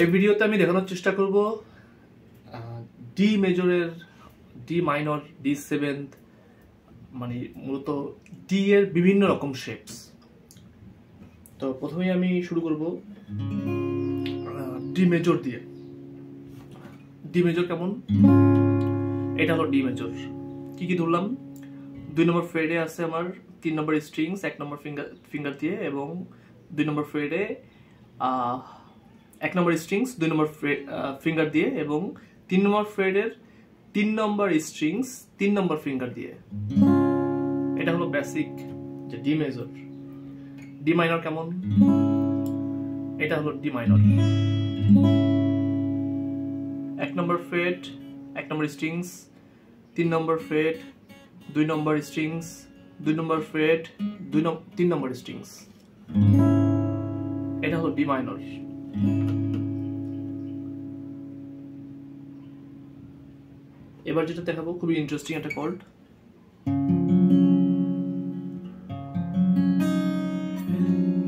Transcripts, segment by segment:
এই ভিডিওতে আমি দেখানোর চেষ্টা করব ডি মেজরের ডি মাইনর ডি সেভেন্থ মানে মূলত ডি এর বিভিন্ন রকম শেপস। তো প্রথমেই আমি শুরু করব ডি মেজর দিয়ে। ডি মেজর কেমন? এটা হলো ডি মেজর। কি কি ধরলাম? 2 নম্বর ফ্রেডে আছে আমার 3 নম্বর স্ট্রিংস 1 নম্বর ফিঙ্গার দিয়ে, এবং 2 নম্বর ফ্রেডে 1 নম্বর স্ট্রিংস 2 নম্বর ফিঙ্গার দিয়ে, এবং 3 নম্বর ফ্রেডের 3 নম্বর স্ট্রিংস 3 নম্বর ফিঙ্গার দিয়ে। এটা হলো বেসিক যে ডি মেজর। ডি মাইনর কেমন? এটা হলো ডি মাইনর। 1 নম্বর ফ্রেড 1 নম্বর স্ট্রিংস 3 নম্বর ফ্রেড 2 নম্বর স্ট্রিংস 2 নম্বর ফ্রেড 3 নম্বর স্ট্রিংস। এটা হলো ডি মাইনর। এবার যেটা দেখাবো খুবই ইন্টারেস্টিং একটা কর্ড।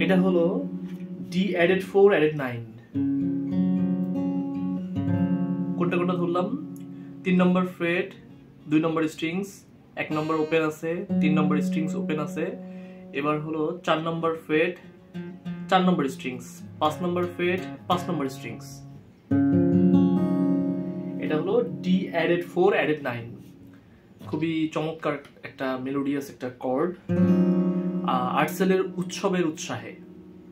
এটা হলো ডি অ্যাডেড 4 অ্যাডেড 9। কোনটা কোনটা ধরলাম? 3 নম্বর ফ্রেড 2 নম্বর স্ট্রিংস 1 নম্বর ওপেন আছে 3 নম্বর স্ট্রিংস ওপেন আছে। এবার হলো 4 নম্বর ফ্রেড 4 নম্বর স্ট্রিংস 5 নম্বর ফ্রেড 5 নম্বর স্ট্রিংস। এটা হলো ডি অ্যাডেড 4 অ্যাডেড 9। খুবই চমৎকার একটা মেলোডিয়াস একটা কর্ড। আর্টসেলের উৎসবের উৎসাহে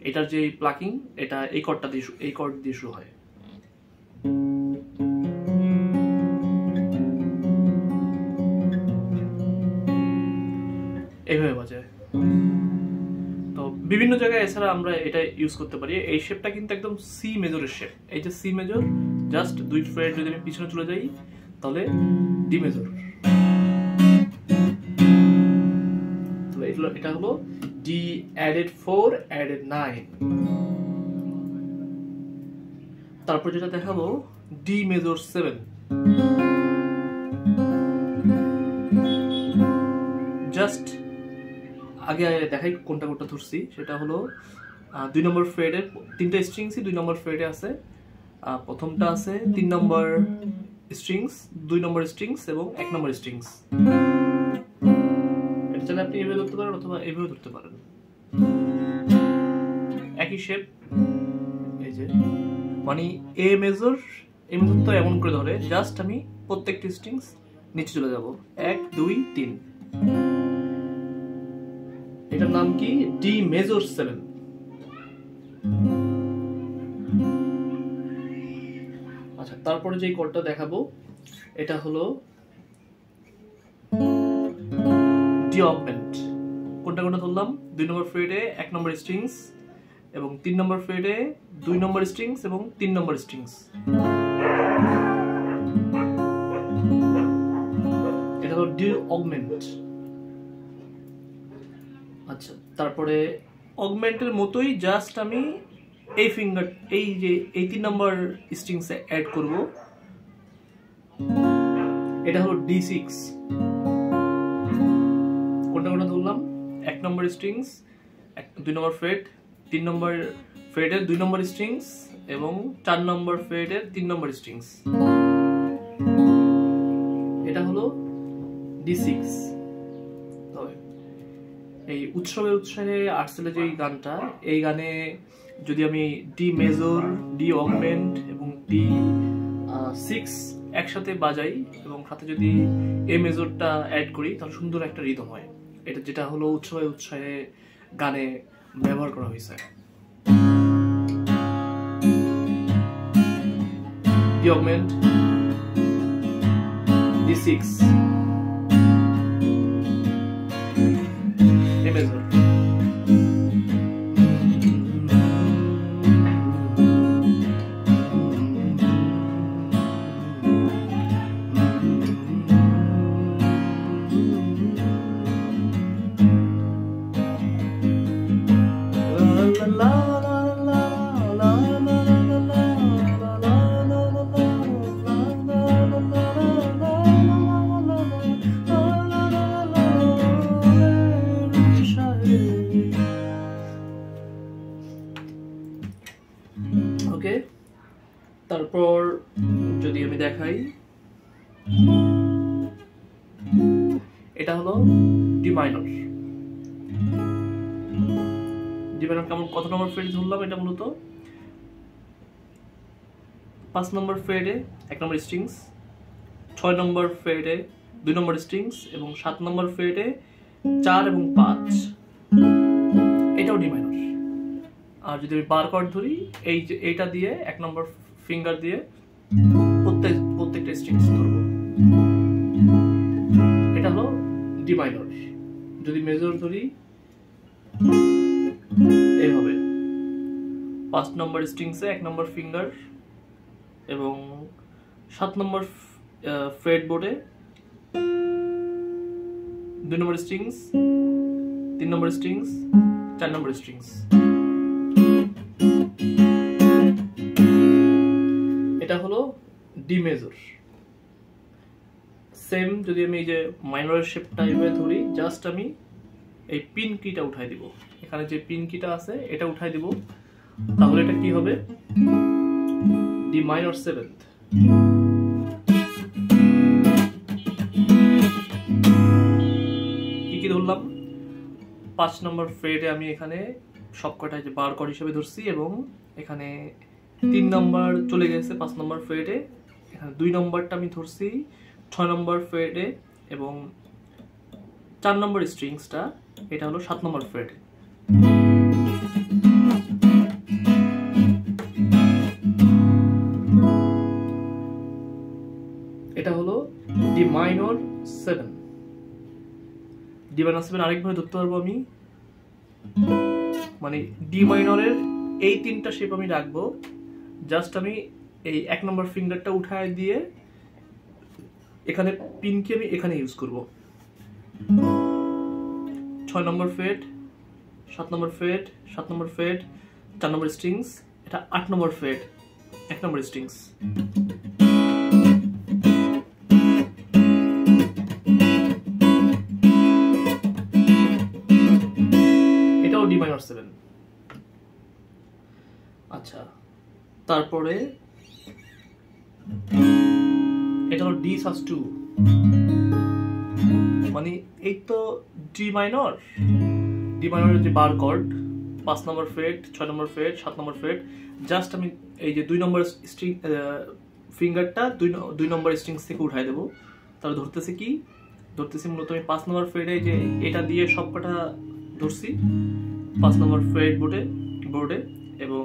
এটার যে প্লাকিং এটা এই কর্ড দিয়ে শুরু হয়। এইভাবে বাজায়। তো বিভিন্ন জায়গায় এছাড়া আমরা এটা ইউজ করতে পারি। এই শেপটা কিন্তু একদম সি মেজরের শেপ। এই যে সি মেজর, জাস্ট 2 ফ্রেড যদি আমি পিছনে চলে যাই তাহলে ডি মেজর। তাহলে এটা হলো ডি অ্যাডেড 4 অ্যাডেড 9। তারপর যেটা দেখাবো ডি মেজর 7। জাস্ট আগে দেখাই কোনটা কোনটা ধরছি। সেটা হলো 2 নম্বর ফ্রেডের 3টা স্ট্রিংসই 2 নম্বর ফ্রেডে আছে। প্রথমটা আছে 3 নম্বর স্ট্রিংস 2 নম্বর স্ট্রিংস এবং 1 নম্বর স্ট্রিংস। এটা চাইলে আপনি এভাবে ধরতে পারেন অথবা এভাবে ধরতে পারেন, একই শেপ। এই যে মানে এ মেজর তো এমন করে ধরে, জাস্ট আমি প্রত্যেকটি স্ট্রিংস নিচে চলে যাব 1 2 3। এটার নাম কি? D major 7। আচ্ছা, তারপরে যে কর্ডটা দেখাবো এটা হলো ডি অগমেন্ট। কোনটা কোনটা ধরলাম? 2 নম্বর ফ্রেডে 1 নম্বর স্ট্রিংস এবং 3 নম্বর ফ্রেডে 2 নম্বর স্ট্রিংস এবং 3 নম্বর স্ট্রিংস। এটা হলো ডি অগমেন্ট। আচ্ছা, তারপরে অগমেন্টের মতোই জাস্ট আমি এই ফিঙ্গার এই যে এই 3 নম্বর স্ট্রিংসে অ্যাড করব। এটা হলো D6। কোনটা কোনটা ধরলাম? 1 নম্বর স্ট্রিংস 2 নম্বর ফ্রেড 3 নম্বর ফ্রেডের 2 নম্বর স্ট্রিংস এবং 4 নম্বর ফ্রেডের 3 নম্বর স্ট্রিংস। এটা হলো D6। এই উৎসাহে আর্টসেলে যে গানটা, এই গানে যদি আমি ডি মেজর ডি অগমেন্ট এবং D6 একসাথে বাজাই এবং সাথে যদি এ মেজরটা অ্যাড করি তাহলে সুন্দর একটা রিদম হয়। এটা যেটা হলো উৎসাহে গানে ব্যবহার করা হয়েছে। D augment D6 a major. তারপর যদি আমি দেখাই, এটা হলো ডি মাইনর। ডি মাইনর কেমন, কত নম্বর ফ্রেড ধরলাম, এটা মূলত 5 নম্বর ফ্রেডে 1 নম্বর স্ট্রিংস, 6 নম্বর ফ্রেডে 2 নম্বর স্ট্রিংস এবং 7 নম্বর ফ্রেডে 4 এবং 5, এটাও ডি মাইনর। আর যদি আমি বার কর্ড ধরি, এইটা দিয়ে 1 নম্বর ফিঙ্গার দিয়ে প্রত্যেকটা স্ট্রিংস ধরবো, এটা হলো ডি মাইনর। যদি মেজর ধরি এইভাবে 5 নম্বর স্ট্রিংসে 1 নম্বর ফিঙ্গার এবং 7 নম্বর ফ্রেড বোর্ডে 2 নম্বর স্ট্রিংস, 3 নম্বর স্ট্রিংস, 4 নম্বর স্ট্রিংস। এটা হলো ডি মেজর। সেম যদি আমি এই যে মাইনরের শেপটা এভাবে ধরি, জাস্ট আমি এই পিন কিটা উঠাই দিব, এখানে যে পিন কিটা আছে এটা উঠাই দিব, তাহলে এটা কি হবে, ডি মাইনর 7th। কি ধরলাম, 5 নম্বর ফ্রেডে আমি এখানে সবকটা যে বার কর্ড হিসেবে ধরছি এবং এখানে 3 নম্বর চলে গেছে 5 নম্বর ফ্রেডে, এখানে 2 নম্বরটা আমি ধরছি 6 নম্বর ফ্রেডে এবং 4 নম্বর স্ট্রিংসটা এটা হলো 7 নম্বর ফ্রেডে। এটা হলো ডি মাইনর 7। ডি মাইনর 7 আরেকভাবে ধরতে পারবো আমি, মানে ডি মাইনরের এই 3টা শেপ আমি রাখবো, জাস্ট আমি এই 1 নম্বর ফিঙ্গারটা উঠায় দিয়ে এখানে পিনকে আমি এখানে ইউজ করব। 6 নম্বর ফ্রেড, 7 নম্বর ফ্রেড, 7 নম্বর ফ্রেড, 4 নম্বর স্ট্রিংস, এটা 8 নম্বর ফ্রেড, 1 নম্বর স্ট্রিংস। এটাও ডি মাইনর 7। আচ্ছা, তারপরে এটা হলো ডি সাস 2, মানে এই তো ডি মাইনর, ডি মাইনরের যে বার কর্ড 5 নম্বর ফ্রেড, 6 নম্বর ফ্রেড, 7 নম্বর ফ্রেড, জাস্ট আমি এই যে 2 নম্বর স্ট্রিং ফিঙ্গারটা 2 নম্বর স্ট্রিংস থেকে উঠাই দেবো, তাহলে ধরতেছে কি, ধরতেছি মূলত আমি 5 নম্বর ফ্রেডে যে এটা দিয়ে সবকটা ধরছি 5 নম্বর ফ্রেড বোর্ডে এবং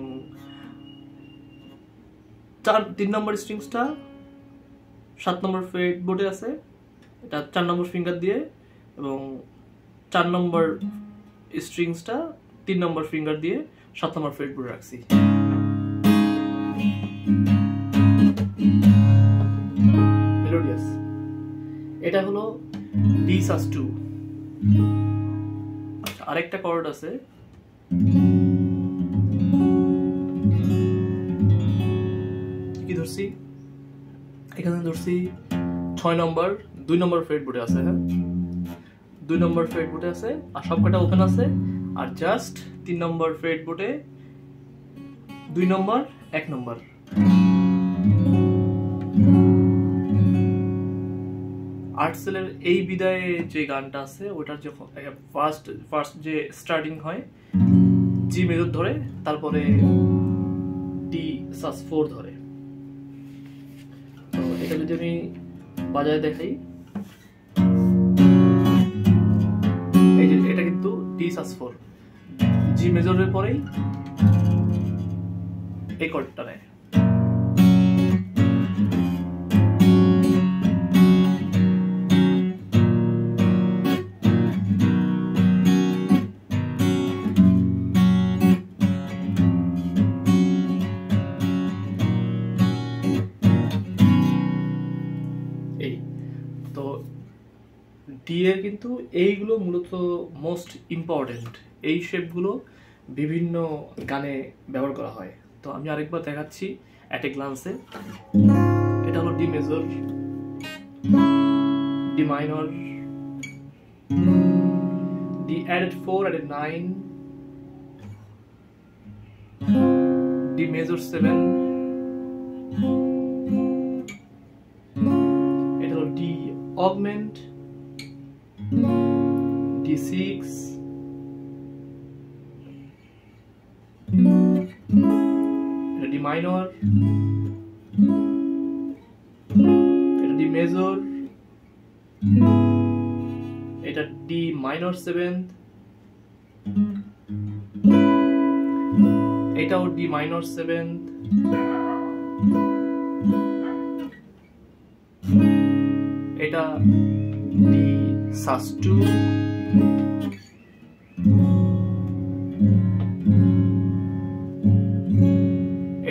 3 নম্বর স্ট্রিংসটা 7 নম্বর ফ্রেড বোর্ডে আছে, এটা 4 নম্বর ফিঙ্গার দিয়ে এবং 4 নম্বর স্ট্রিংসটা 3 নম্বর ফিঙ্গার দিয়ে 7 নম্বর ফ্রেড বোর্ডে রাখছি। মেলোডিয়াস। এটা হলো ডি সাস 2। আচ্ছা, আরেকটা কর্ড আছে, কি ধরছি, এখানে ধরছি 6 নম্বর 2 নম্বর ফ্রেড বোর্ডে আছে, হ্যাঁ 2 নম্বর ফ্রেড বোর্ডে আছে আর সবকটা ওপেন আছে, আর জাস্ট 3 নম্বর ফ্রেড বোর্ডে 2 নম্বর 1 নম্বর। আর্টসেলের এই বিদায়ে যে গানটা আছে ওটার যে ফার্স্ট যে স্টার্টিং হয় জি মেজর ধরে, তারপরে ডি সাস 4 ধরে। তো এটা যদি আমি বাজায় দেখাই, এই যে এটা কিন্তু ডি সাস 4, জি মেজরের পরেই এই কর্ডটা নেয়। তো ডি এর কিন্তু এইগুলো মূলত মোস্ট ইম্পর্টেন্ট, এই শেপগুলো বিভিন্ন গানে ব্যবহার করা হয়। তো আমি আরেকবার দেখাচ্ছি অ্যাট এ গ্লান্সে। এটা হলো D major, D minor, D added 4 added 9, D major 7, এটা হলো ডি অগমেন্ট, D6, এটা ডি মাইনর, এটা ডি মেজর, এটা ডি মাইনর 7th, এটাও ডি মাইনর 7th, এটা ডি sus2,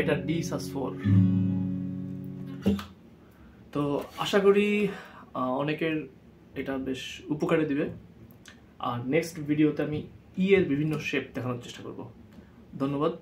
এটা ডি sus4। তো আশা করি অনেকের এটা বেশ উপকারে দিবে। আর নেক্সট ভিডিওতে আমি ই এর বিভিন্ন শেপ দেখানোর চেষ্টা করব। ধন্যবাদ।